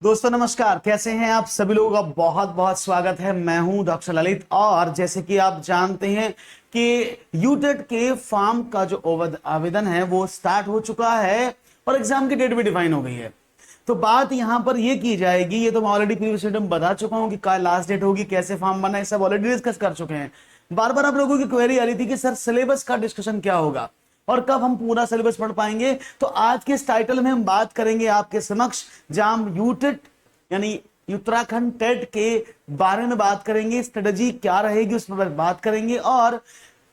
दोस्तों नमस्कार, कैसे हैं आप सभी लोगों का बहुत बहुत स्वागत है। मैं हूं डॉक्टर ललित और जैसे कि आप जानते हैं कि यूटेट के फॉर्म का जो आवेदन है वो स्टार्ट हो चुका है और एग्जाम की डेट भी डिफाइन हो गई है। तो बात यहां पर ये की जाएगी, ये तो मैं ऑलरेडी प्रीवियस वीडियो में बता चुका हूं कि कल लास्ट डेट होगी, कैसे फॉर्म बनना है, सब ऑलरेडी डिस्कस कर चुके हैं। बार बार आप लोगों की क्वेरी आ रही थी कि सर सिलेबस का डिस्कशन क्या होगा और कब हम पूरा सिलेबस पढ़ पाएंगे। तो आज के इस टाइटल में हम बात करेंगे आपके समक्ष जाम यूटेट यानी उत्तराखंड टेट के बारे में बात करेंगे। स्ट्रेटजी क्या रहेगी उस पर बात करेंगे और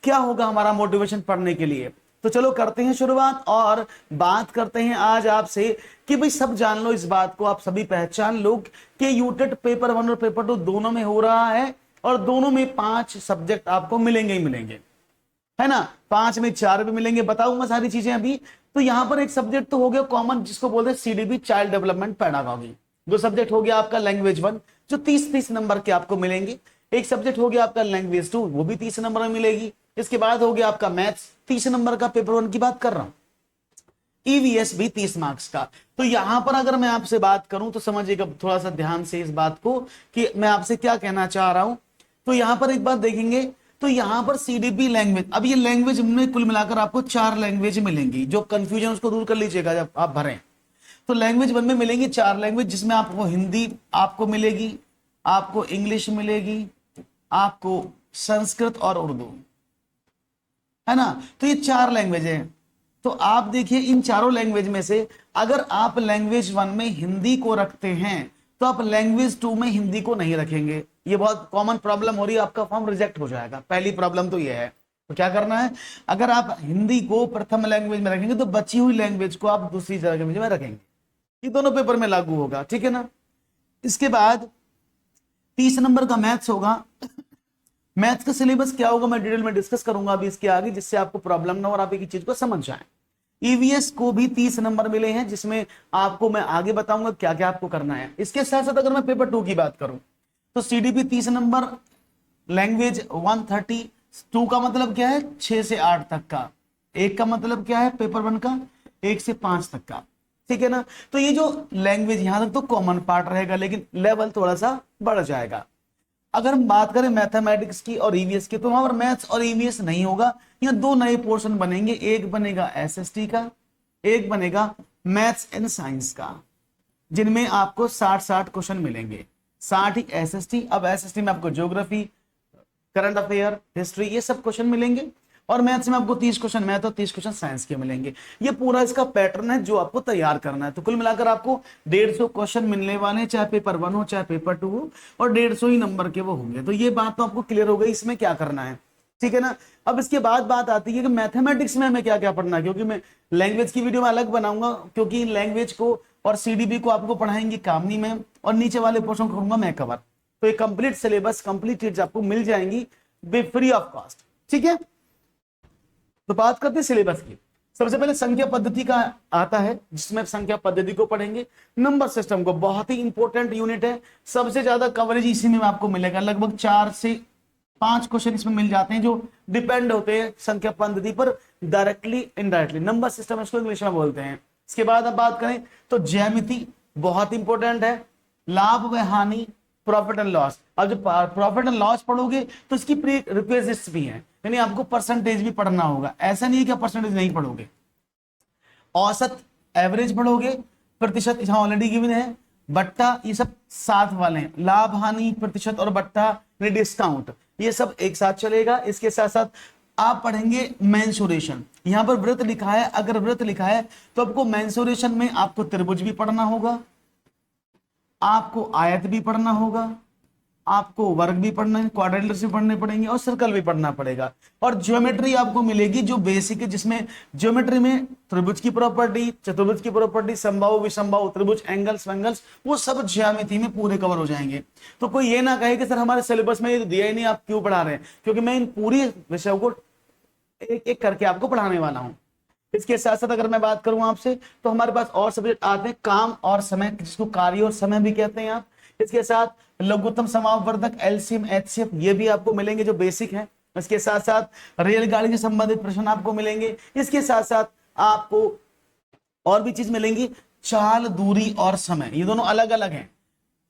क्या होगा हमारा मोटिवेशन पढ़ने के लिए। तो चलो करते हैं शुरुआत और बात करते हैं आज आपसे कि भाई सब जान लो इस बात को, आप सभी पहचान लो कि यूटेट पेपर 1 और पेपर 2 दोनों में हो रहा है और दोनों में 5 सब्जेक्ट आपको मिलेंगे ही मिलेंगे, है ना। 5 में 4 भी मिलेंगे, बताऊंगा सारी चीजें अभी। तो यहां पर एक सब्जेक्ट तो हो गया कॉमन जिसको बोलते हैं सीडीबी, चाइल्ड डेवलपमेंट पेडागॉजी। जो सब्जेक्ट हो गया आपका लैंग्वेज 1 जो 30-30 नंबर के आपको मिलेंगे। एक सब्जेक्ट हो गया आपका लैंग्वेज 2 वो भी 30 नंबर में मिलेगी। इसके बाद हो गया आपका मैथ्स 30 नंबर का, पेपर 1 की बात कर रहा हूं। ईवीएस भी 30 मार्क्स का। तो यहां पर अगर मैं आपसे बात करूं तो समझिएगा थोड़ा सा ध्यान से इस बात को कि मैं आपसे क्या कहना चाह रहा हूं। तो यहां पर एक बात देखेंगे, तो यहां पर सीडीपी लैंग्वेज, अब ये लैंग्वेज में कुल मिलाकर आपको 4 लैंग्वेज मिलेंगी। जो कंफ्यूजन उसको दूर कर लीजिएगा जब आप भरें। तो लैंग्वेज 1 में मिलेंगी 4 लैंग्वेज, जिसमें आपको हिंदी आपको मिलेगी, आपको इंग्लिश मिलेगी, आपको संस्कृत और उर्दू, है ना। तो ये 4 लैंग्वेज है। तो आप देखिए इन चारों लैंग्वेज में से अगर आप लैंग्वेज 1 में हिंदी को रखते हैं तो आप लैंग्वेज 2 में हिंदी को नहीं रखेंगे। ये बहुत कॉमन प्रॉब्लम हो रही है, आपका फॉर्म रिजेक्ट हो जाएगा। पहली प्रॉब्लम तो ये है। तो क्या करना है, अगर आप हिंदी को प्रथम लैंग्वेज में रखेंगे तो बची हुई लैंग्वेज को आप दूसरी लैंग्वेज में रखेंगे। ये दोनों पेपर में लागू होगा, ठीक है ना। इसके बाद 30 नंबर का मैथ्स होगा। मैथ्स का सिलेबस क्या होगा मैं डिटेल में डिस्कस करूंगा अभी इसके आगे, जिससे आपको प्रॉब्लम ना हो और आप एक चीज को समझ जाएं। ईवीएस को भी 30 नंबर मिले हैं, जिसमें आपको मैं आगे बताऊंगा क्या क्या आपको करना है। इसके साथ साथ अगर मैं पेपर 2 की बात करूं तो सीडीपी 30 नंबर, लैंग्वेज 132 का मतलब क्या है 6 से 8 तक का, एक का मतलब क्या है पेपर 1 का 1 से 5 तक का, ठीक है ना। तो ये जो लैंग्वेज यहां तक तो कॉमन पार्ट रहेगा, लेकिन लेवल थोड़ा सा बढ़ जाएगा। अगर हम बात करें मैथमेटिक्स की और ईवीएस की तो वहां पर मैथ्स और ईवीएस नहीं होगा। यहाँ 2 नए पोर्शन बनेंगे, एक बनेगा एसएसटी का, एक बनेगा मैथ्स एंड साइंस का, जिनमें आपको 60-60 क्वेश्चन मिलेंगे। 60 ही एसएसटी। अब एसएसटी में आपको ज्योग्राफी, करंट अफेयर, हिस्ट्री ये सब क्वेश्चन मिलेंगे और मैथ्स में आपको 30 क्वेश्चन मैथ और 30 क्वेश्चन साइंस के मिलेंगे। ये पूरा इसका पैटर्न है जो आपको तैयार करना है। तो कुल मिलाकर आपको 150 क्वेश्चन मिलने वाले हैं, चाहे पेपर 1 हो चाहे पेपर 2 हो, और 150 ही नंबर के वो होंगे। तो ये बात तो आपको क्लियर हो गई इसमें क्या करना है, ठीक है ना। अब इसके बाद बात आती है कि मैथमेटिक्स में हमें क्या क्या पढ़ना है, क्योंकि मैं लैंग्वेज की वीडियो में अलग बनाऊंगा, क्योंकि लैंग्वेज को और सीडीबी को आपको पढ़ाएंगे कामनी में और नीचे वाले पोर्शन करूंगा मैं कवर। तो ये कंप्लीट सिलेबस, कंप्लीट चीज आपको मिल जाएंगी फ्री ऑफ कॉस्ट, ठीक है। तो बात करते हैं सिलेबस की। सबसे पहले संख्या पद्धति का आता है, जिसमें संख्या पद्धति को पढ़ेंगे। नंबर सिस्टम को, बहुत ही इंपॉर्टेंट यूनिट है, सबसे ज्यादा कवरेज इसी में आपको मिलेगा। लगभग 4 से 5 क्वेश्चन इसमें मिल जाते हैं जो डिपेंड होते हैं संख्या पद्धति पर, डायरेक्टली इनडायरेक्टली। नंबर सिस्टम इसको इंग्लिश में बोलते हैं। इसके बाद अब बात करें तो ज्यामिति बहुत इंपॉर्टेंट है। लाभ व हानि, प्रॉफिट एंड लॉस। अब जब प्रॉफिट एंड लॉस पढ़ोगे तो इसकी प्री रिक्वेस्ट भी है, यानी आपको परसेंटेज भी पढ़ना होगा। ऐसा नहीं है कि आप परसेंटेज नहीं पढ़ोगे। औसत, एवरेज पढ़ोगे, प्रतिशत यहां ऑलरेडी गिवन है, बट्टा, ये सब साथ वाले हैं। लाभ हानि, प्रतिशत और बट्टा, डिस्काउंट, ये सब एक साथ चलेगा। इसके साथ साथ आप पढ़ेंगे मेंसुरेशन। यहां पर वृत्त लिखा है, अगर वृत्त लिखा है तो आपको मेंसुरेशन में आपको त्रिभुज भी पढ़ना होगा, आपको आयत भी पढ़ना होगा, आपको वर्ग भी पढ़ना है, क्वाड्रिलेटरल्स भी पढ़ने पड़ेंगे और सर्कल भी पढ़ना पड़ेगा। और ज्योमेट्री आपको मिलेगी जो बेसिक है, जिसमें ज्योमेट्री में त्रिभुज की प्रॉपर्टी, चतुर्भुज की प्रॉपर्टी, समबाहु विषमबाहु त्रिभुज, एंगल्स वेंगल्स, वो सब ज्यामिति में पूरे कवर हो जाएंगे। तो कोई ये ना कहे कि सर हमारे सिलेबस में ये दिया ही नहीं, आप क्यों पढ़ा रहे हैं, क्योंकि मैं इन पूरी विषयों को एक एक करके आपको पढ़ाने वाला हूं। इसके साथ साथ अगर मैं बात करूं आपसे तो हमारे पास और सब्जेक्ट आते हैं, काम और समय, जिसको कार्य और समय भी कहते हैं आप। इसके साथ लघुत्तम समापवर्धक, एलसीएम, एचसीएफ, ये भी आपको मिलेंगे जो बेसिक है। इसके साथ साथ रेलगाड़ी से संबंधित प्रश्न आपको मिलेंगे। इसके साथ साथ आपको और भी चीज मिलेंगी, चाल, दूरी और समय, ये दोनों अलग अलग हैं।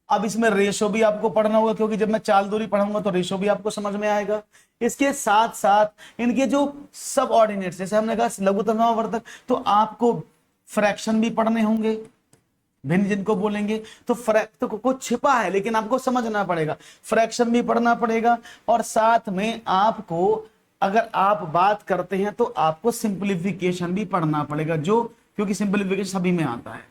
अब इसमें रेशो भी आपको पढ़ना होगा, क्योंकि जब मैं चाल दूरी पढ़ाऊंगा तो रेशो भी आपको समझ में आएगा। इसके साथ साथ इनके जो सब ऑर्डिनेट्स, जैसे हमने कहा लघुत्तम समावर्तक, तो आपको फ्रैक्शन भी पढ़ने होंगे, भिन्न जिनको बोलेंगे। तो तो कुछ छिपा है लेकिन आपको समझना पड़ेगा, फ्रैक्शन भी पढ़ना पड़ेगा। और साथ में आपको, अगर आप बात करते हैं तो आपको सिंप्लीफिकेशन भी पढ़ना पड़ेगा, जो क्योंकि सिंप्लीफिकेशन सभी में आता है।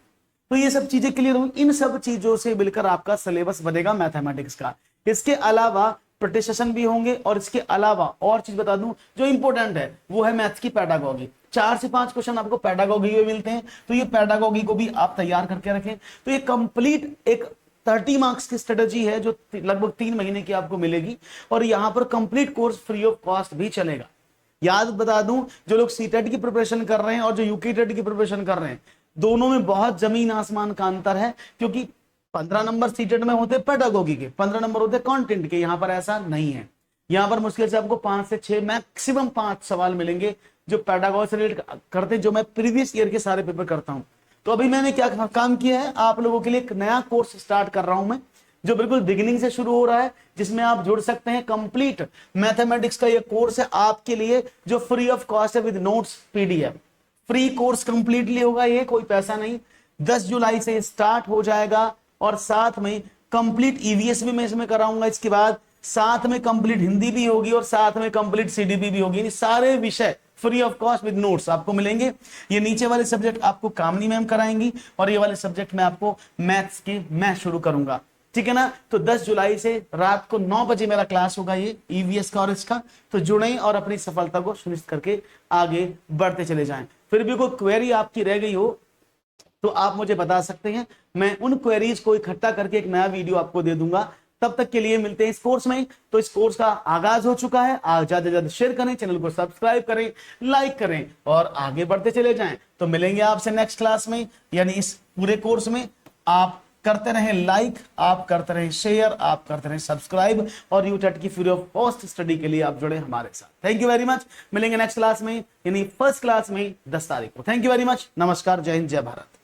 तो ये सब चीजें क्लियर होंगी। इन सब चीजों से मिलकर आपका सिलेबस बनेगा मैथमेटिक्स का। इसके अलावा प्रोटेक्शन भी होंगे, और इसके अलावा और चीज बता दूं जो इंपॉर्टेंट है, वो है मैथ्स की पैडागोगी। 4 से 5 क्वेश्चन आपको पैडागोगी में मिलते हैं, तो ये पैडागोगी को भी आप तैयार करके रखें। तो ये कंप्लीट एक 30 मार्क्स की स्ट्रेटेजी है, जो लगभग 3 महीने की आपको मिलेगी, और यहां पर complete course free of cost भी चलेगा। याद बता दूं, जो लोग सीटेट की प्रिपरेशन कर रहे हैं और जो यूके टेट की प्रिपरेशन कर रहे हैं, दोनों में बहुत जमीन आसमान का अंतर है। क्योंकि 15 नंबर सीटेट में होते पेडागोगी के, 15 नंबर होते कंटेंट के। यहां पर ऐसा नहीं है, यहां पर मुश्किल से आपको 5 से 6 मैक्सिमम 5 सवाल मिलेंगे जो पेडागोगी से रिलेटेड करते हैं, जो मैं प्रीवियस ईयर के सारे पेपर करता हूं। तो अभी मैंने क्या काम किया है, आप लोगों के लिए एक नया कोर्स स्टार्ट कर रहा हूं मैं, जो बिल्कुल बिगिनिंग से शुरू हो रहा है, जिसमें आप जुड़ सकते हैं। कंप्लीट मैथमेटिक्स का ये कोर्स है आपके लिए, जो फ्री ऑफ कॉस्ट है, with notes, PDF. Free course completely होगा, ये कोई पैसा नहीं। 10 जुलाई से स्टार्ट हो जाएगा, और साथ में कंप्लीट ईवीएस भी मैं इसमें कराऊंगा। इसके बाद साथ में कंप्लीट हिंदी भी होगी, और साथ में कंप्लीट सीडीपी भी होगी। सारे विषय free of cost with notes आपको मिलेंगे। ये नीचे वाले सब्जेक्ट आपको कामनी मैम कराएंगी, और ये वाले सब्जेक्ट में आपको मैथ्स के मैं शुरू करूंगा, ठीक है ना। तो 10 जुलाई से रात को 9 बजे मेरा क्लास होगा, ये ईवीएस का और इसका। तो जुड़ें और अपनी सफलता को सुनिश्चित करके आगे बढ़ते चले जाएं। फिर भी कोई क्वेरी आपकी रह गई हो तो आप मुझे बता सकते हैं, मैं उन क्वेरीज को इकट्ठा करके एक नया वीडियो आपको दे दूंगा। तब तक के लिए मिलते हैं इस कोर्स में। तो इस कोर्स का आगाज हो चुका है, ज्यादा से ज्यादा शेयर करें, चैनल को सब्सक्राइब करें, लाइक करें, और आगे बढ़ते चले जाएं। तो मिलेंगे आपसे नेक्स्ट क्लास में, यानी इस पूरे कोर्स में। आप करते रहें लाइक, आप करते रहें शेयर, आप करते रहें सब्सक्राइब, और यूटेट की फ्री ऑफ कॉस्ट स्टडी के लिए आप जुड़े हमारे साथ। Thank you very much. मिलेंगे नेक्स्ट क्लास में, यानी फर्स्ट क्लास में 10 तारीख को। Thank you very much. नमस्कार, जय हिंद, जय भारत।